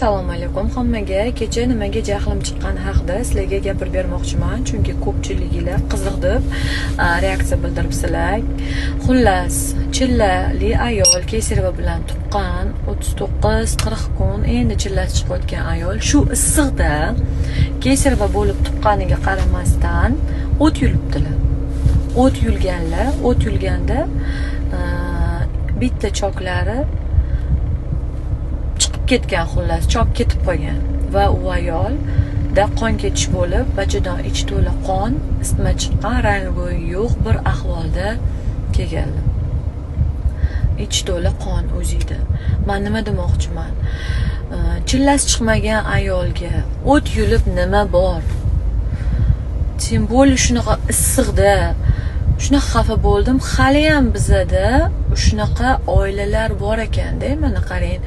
Assalomu alaykum hammaga. Kecha nimaga jahlim chiqqani haqida sizlarga gapirib bermoqchiman, chunki ko'pchiliginglar qiziq deb reaksiya bildiribsizlar. Xullas, chillali ayol Kesarova bilan tuqqan 39-40 kun endi chillasi chiqayotgan ayol shu issiqda Kesarova bo'lib tuqqaniga qaramasdan o't yulibdilar. O't yulganda bitta choklari ketgan, xullas chop ketib qolgan va u ayolda qon ketish bo'lib, bajadan ichi to'la qon, isitma chiqqan, rangi yo'q bir ahvolda kelganlar. Ichi to'la qon o'zida. Men nima demoqchiman? Chillasi chiqmagan ayolga o't yulib nima bor? Tim bo'li shunaqa issiqda shunaqa xafa bo'ldim. Hali ham bizada shunaqa oilalar bor ekanda. Mana qarang,